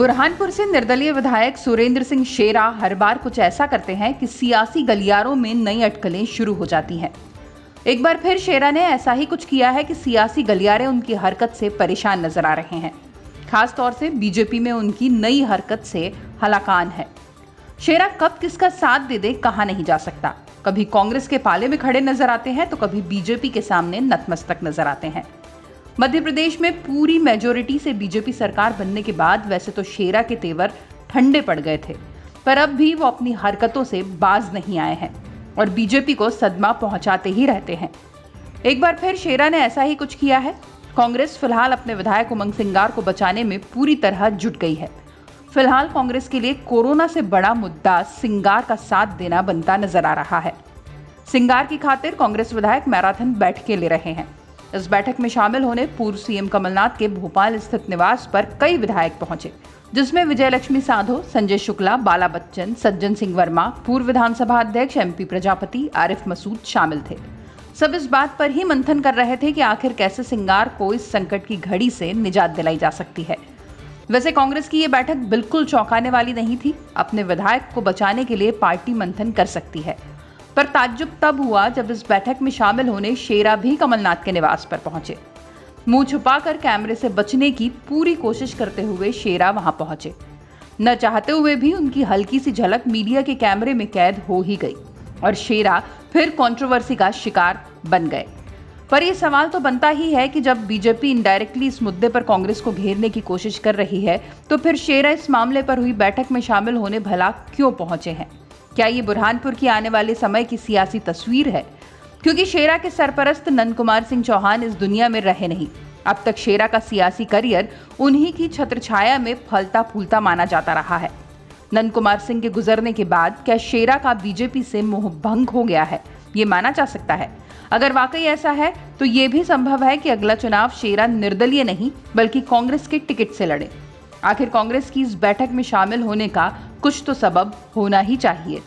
बुरहानपुर से निर्दलीय विधायक सुरेंद्र सिंह शेरा हर बार कुछ ऐसा करते हैं कि सियासी गलियारों में नई अटकलें शुरू हो जाती हैं। एक बार फिर शेरा ने ऐसा ही कुछ किया है कि सियासी गलियारे उनकी हरकत से परेशान नजर आ रहे हैं। खास तौर से बीजेपी में उनकी नई हरकत से हलाकान है। शेरा कब किसका साथ दे दे कहा नहीं जा सकता। कभी कांग्रेस के पाले में खड़े नजर आते हैं तो कभी बीजेपी के सामने नतमस्तक नजर आते हैं। मध्य प्रदेश में पूरी मेजोरिटी से बीजेपी सरकार बनने के बाद वैसे तो शेरा के तेवर ठंडे पड़ गए थे, पर अब भी वो अपनी हरकतों से बाज नहीं आए हैं और बीजेपी को सदमा पहुंचाते ही रहते हैं। एक बार फिर शेरा ने ऐसा ही कुछ किया है। कांग्रेस फिलहाल अपने विधायक उमंग सिंगार को बचाने में पूरी तरह जुट गई है। फिलहाल कांग्रेस के लिए कोरोना से बड़ा मुद्दा सिंगार का साथ देना बनता नजर आ रहा है। सिंगार की खातिर कांग्रेस विधायक मैराथन बैठकें ले रहे हैं। इस बैठक में शामिल होने पूर्व सीएम कमलनाथ के भोपाल स्थित निवास पर कई विधायक पहुंचे, जिसमें विजयलक्ष्मी साधो, संजय शुक्ला, बाला बच्चन, सज्जन सिंह वर्मा, पूर्व विधानसभा अध्यक्ष एमपी प्रजापति, आरिफ मसूद शामिल थे। सब इस बात पर ही मंथन कर रहे थे कि आखिर कैसे सिंगार को इस संकट की घड़ी से निजात दिलाई जा सकती है। वैसे कांग्रेस की ये बैठक बिल्कुल चौंकाने वाली नहीं थी। अपने विधायक को बचाने के लिए पार्टी मंथन कर सकती है, पर ताज्जुब तब हुआ जब इस बैठक में शामिल होने शेरा भी कमलनाथ के निवास पर पहुंचे। मुंह छुपाकर कैमरे से बचने की पूरी कोशिश करते हुए शेरा वहां पहुंचे। न चाहते हुए भी उनकी हल्की सी झलक मीडिया के कैमरे में कैद हो ही गई और शेरा फिर कंट्रोवर्सी का शिकार बन गए। पर यह सवाल तो बनता ही है कि जब बीजेपी इनडायरेक्टली इस मुद्दे पर कांग्रेस को घेरने की कोशिश कर रही है, तो फिर शेरा इस मामले पर हुई बैठक में शामिल होने भला क्यों पहुंचे हैं? क्या ये बुरहानपुर की आने वाले समय की सियासी तस्वीर है? क्योंकि शेरा के सरपरस्त नंद कुमार सिंह चौहान इस दुनिया में रहे नहीं। अब तक शेरा का सियासी करियर उन्हीं की छत्रछाया में फलता फूलता माना जाता रहा है। नंद कुमार सिंह के गुजरने के बाद क्या शेरा का बीजेपी से मोह भंग हो गया है, ये माना जा सकता है। अगर वाकई ऐसा है तो ये भी संभव है कि अगला चुनाव शेरा निर्दलीय नहीं बल्कि कांग्रेस के टिकट से लड़े। आखिर कांग्रेस की इस बैठक में शामिल होने का कुछ तो सबब होना ही चाहिए।